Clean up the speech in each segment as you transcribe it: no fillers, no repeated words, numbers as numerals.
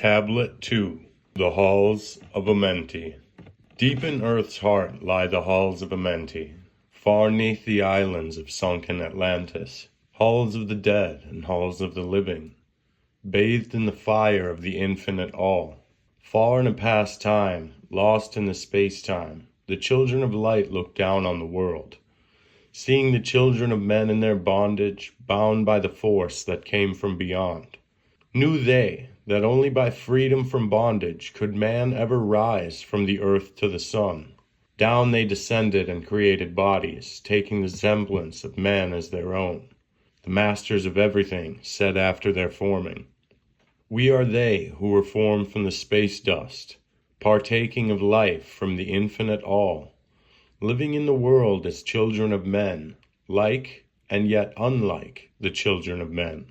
Tablet 2. The Halls of Amenti. Deep in earth's heart lie the halls of Amenti, far 'neath the islands of sunken Atlantis, halls of the dead and halls of the living, bathed in the fire of the infinite all. Far in a past time, lost in the space-time, the children of light look down on the world, seeing the children of men in their bondage, bound by the force that came from beyond. Knew they that only by freedom from bondage could man ever rise from the earth to the sun. Down they descended and created bodies, taking the semblance of man as their own. The masters of everything said after their forming, "We are they who were formed from the space dust, partaking of life from the infinite all, living in the world as children of men, like and yet unlike the children of men.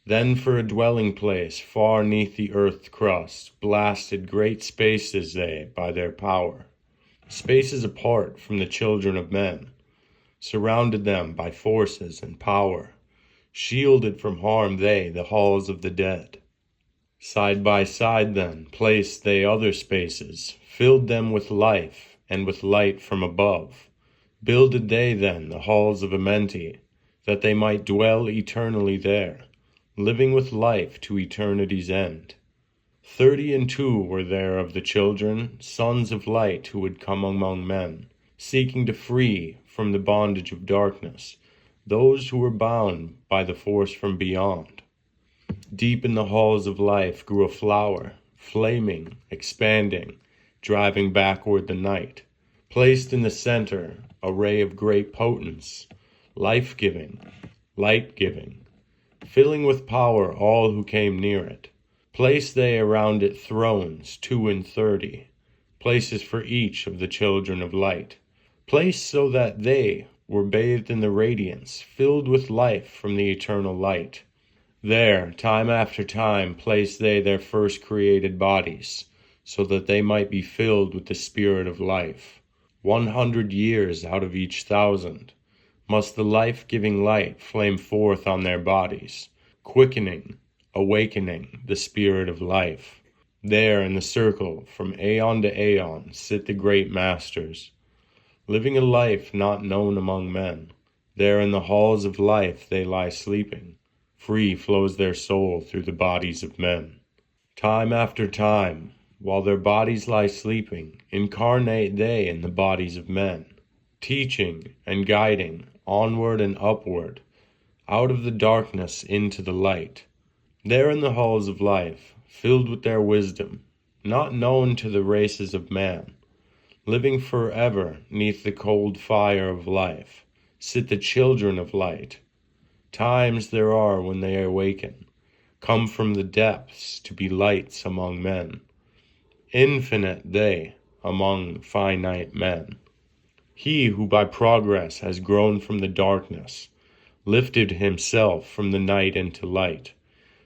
Then for a dwelling place far 'neath the earth's crust, blasted great spaces they by their power, spaces apart from the children of men, surrounded them by forces and power, shielded from harm they the halls of the dead. Side by side then placed they other spaces, filled them with life and with light from above. Builded they then the halls of Amenti, that they might dwell eternally there, living with life to eternity's end. 32 were there of the children, sons of light, who would come among men, seeking to free from the bondage of darkness those who were bound by the force from beyond. Deep in the halls of life grew a flower, flaming, expanding, driving backward the night. Placed in the center, a ray of great potence, life-giving, light-giving, filling with power all who came near it. Placed they around it thrones 32, places for each of the children of light, placed so that they were bathed in the radiance, filled with life from the eternal light. There, time after time, placed they their first created bodies, so that they might be filled with the spirit of life. 100 years out of each 1,000 must the life-giving light flame forth on their bodies, quickening, awakening the spirit of life. There in the circle, from aeon to aeon, sit the great masters, living a life not known among men. There in the halls of life they lie sleeping. Free flows their soul through the bodies of men. Time after time, while their bodies lie sleeping, incarnate they in the bodies of men, teaching and guiding onward and upward, out of the darkness into the light. There in the halls of life, filled with their wisdom, not known to the races of man, living forever 'neath the cold fire of life, sit the children of light. Times there are when they awaken, come from the depths to be lights among men, infinite they among finite men. He who by progress has grown from the darkness, lifted himself from the night into light.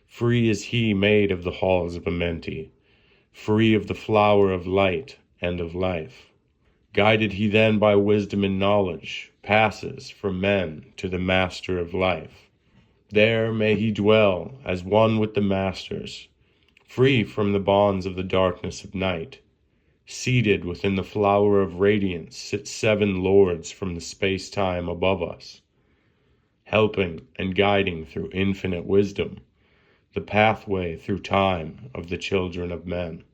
Free is he made of the halls of Amenti, free of the flower of light and of life. Guided he then by wisdom and knowledge, passes from men to the master of life. There may he dwell as one with the masters, free from the bonds of the darkness of night. Seated within the flower of radiance sit 7 lords from the space-time above us, helping and guiding through infinite wisdom the pathway through time of the children of men.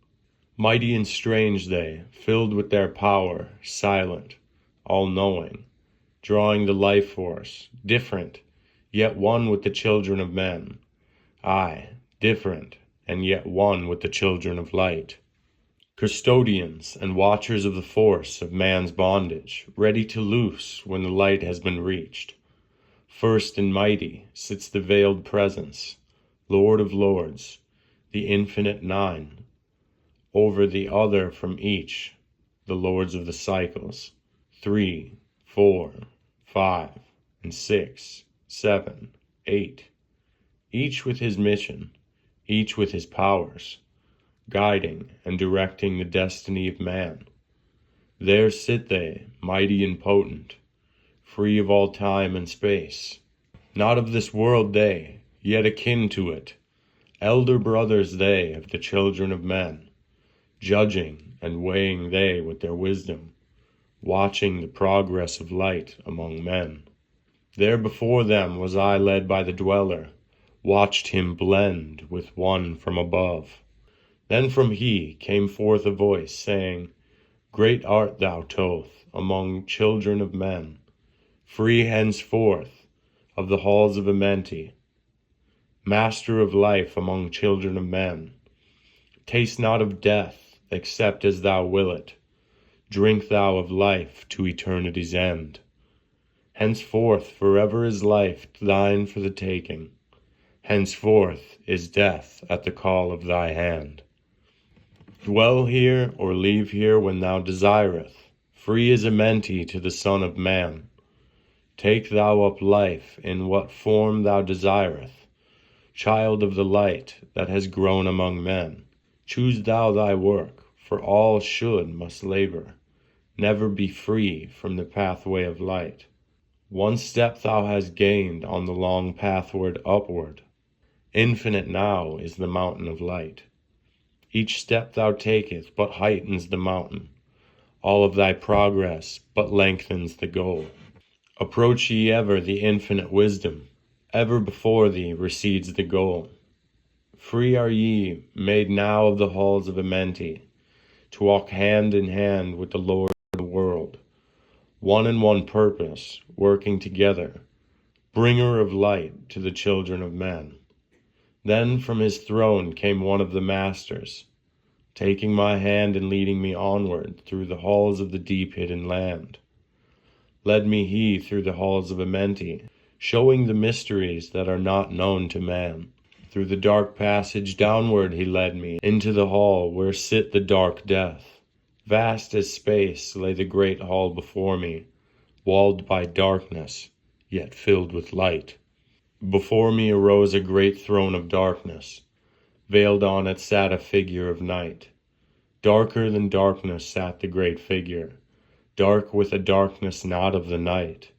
Mighty and strange they, filled with their power, silent, all-knowing, drawing the life force, different, yet one with the children of men. Aye, different, and yet one with the children of light. Custodians and watchers of the force of man's bondage, ready to loose when the light has been reached. First and mighty sits the veiled presence, Lord of lords, the infinite 9. Over the other from each, the lords of the cycles, 3, 4, 5, and 6, 7, 8, each with his mission, each with his powers, guiding and directing the destiny of man. There sit they, mighty and potent, free of all time and space. Not of this world they, yet akin to it, Elder brothers they of the children of men, judging and weighing they with their wisdom, watching the progress of light among men. There before them was I led by the dweller, watched him blend with one from above. Then from he came forth a voice, saying, Great art thou, Toth, among children of men, free henceforth of the halls of Amenti, master of life among children of men. Taste not of death, except as thou wilt. Drink thou of life to eternity's end. Henceforth forever is life thine for the taking. Henceforth is death at the call of thy hand. Dwell here or leave here when thou desireth. Free is Amenti to the Son of Man. Take thou up life in what form thou desireth. Child of the light that has grown among men, choose thou thy work, for all must labor, never be free from the pathway of light. One step thou hast gained on the long pathward upward. Infinite now is the mountain of light. Each step thou takest but heightens the mountain. All of thy progress but lengthens the goal. Approach ye ever the infinite wisdom. Ever before thee recedes the goal. Free are ye, made now of the halls of Amenti, to walk hand in hand with the Lord of the world, one in one purpose, working together, bringer of light to the children of men. Then from his throne came one of the masters, taking my hand and leading me onward through the halls of the deep hidden land. Led me he through the halls of Amenti, showing the mysteries that are not known to man. Through the dark passage downward he led me, into the hall where sit the dark death. Vast as space lay the great hall before me, walled by darkness, yet filled with light. Before me arose a great throne of darkness. Veiled on it sat a figure of night. Darker than darkness sat the great figure, dark with a darkness not of the night.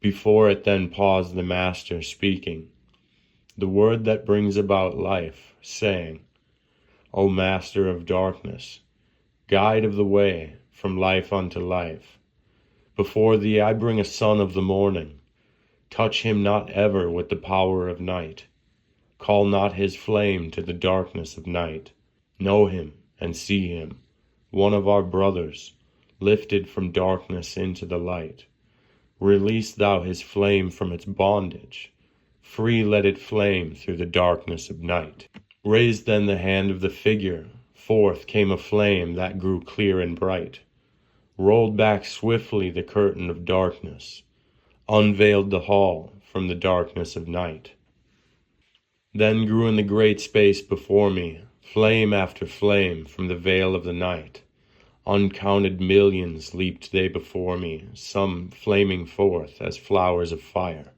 Before it then paused the Master, speaking the word that brings about life, saying, O Master of darkness, guide of the way from life unto life, before thee I bring a son of the morning. Touch him not ever with the power of night. Call not his flame to the darkness of night. Know him and see him, one of our brothers, lifted from darkness into the light. Release thou his flame from its bondage. Free let it flame through the darkness of night. Raised then the hand of the figure. Forth came a flame that grew clear and bright. Rolled back swiftly the curtain of darkness. Unveiled the hall from the darkness of night. Then grew in the great space before me, flame after flame from the veil of the night. Uncounted millions leaped they before me, some flaming forth as flowers of fire.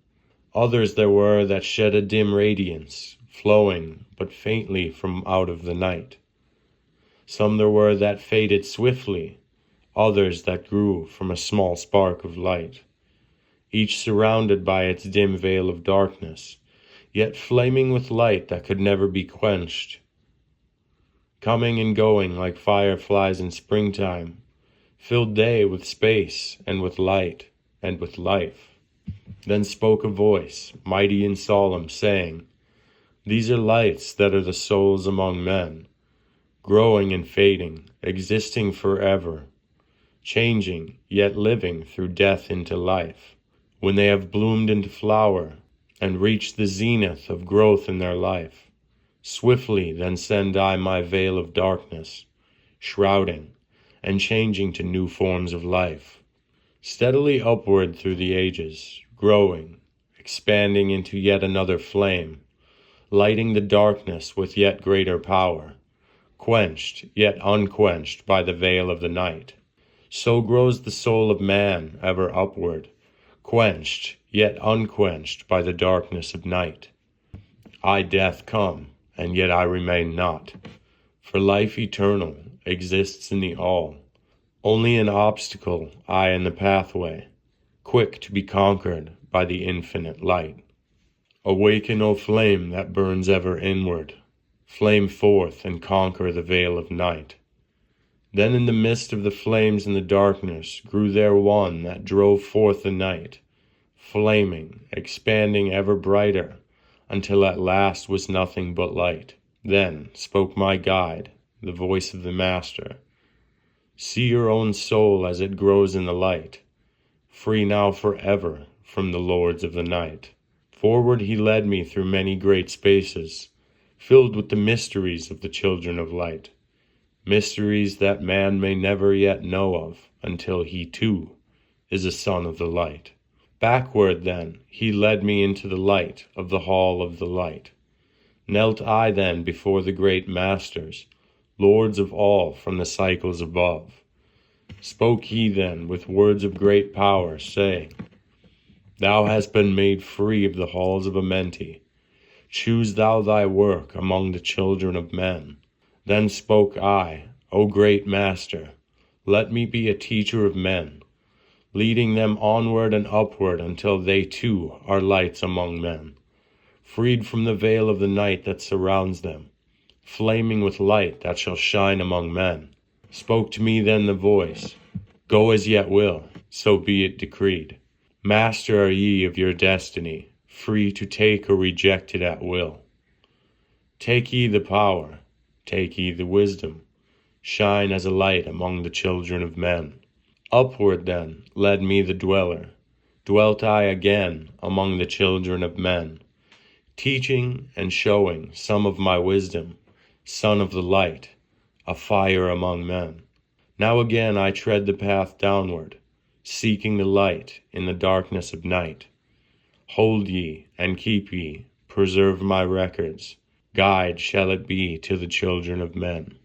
Others there were that shed a dim radiance, flowing but faintly from out of the night. Some there were that faded swiftly, others that grew from a small spark of light, each surrounded by its dim veil of darkness, yet flaming with light that could never be quenched. Coming and going like fireflies in springtime, filled they with space and with light and with life. Then spoke a voice, mighty and solemn, saying, These are lights that are the souls among men, growing and fading, existing forever, changing, yet living through death into life. When they have bloomed into flower, and reached the zenith of growth in their life, swiftly then send I my veil of darkness, shrouding and changing to new forms of life, steadily upward through the ages, growing, expanding into yet another flame, lighting the darkness with yet greater power, quenched yet unquenched by the veil of the night. So grows the soul of man ever upward, quenched yet unquenched by the darkness of night. I, death, come, and yet I remain not, for life eternal exists in the all, only an obstacle I in the pathway, quick to be conquered by the infinite light. Awaken, O flame that burns ever inward, flame forth and conquer the veil of night. Then in the midst of the flames and the darkness grew there one that drove forth the night, flaming, expanding ever brighter, until at last was nothing but light. Then spoke my guide, the voice of the Master. See your own soul as it grows in the light, free now forever from the lords of the night. Forward he led me through many great spaces, filled with the mysteries of the children of light, mysteries that man may never yet know of until he too is a son of the light. Backward then he led me into the light of the hall of the light. Knelt I then before the great masters, lords of all from the cycles above. Spoke he then with words of great power, saying, Thou hast been made free of the halls of Amenti. Choose thou thy work among the children of men. Then spoke I, O great Master, let me be a teacher of men, leading them onward and upward until they too are lights among men, freed from the veil of the night that surrounds them, flaming with light that shall shine among men. Spoke to me then the voice, Go as yet will, so be it decreed. Master are ye of your destiny, free to take or reject it at will. Take ye the power, take ye the wisdom, shine as a light among the children of men. Upward then led me the dweller, dwelt I again among the children of men, teaching and showing some of my wisdom, son of the light, a fire among men. Now again I tread the path downward, seeking the light in the darkness of night. Hold ye and keep ye, preserve my records, guide shall it be to the children of men.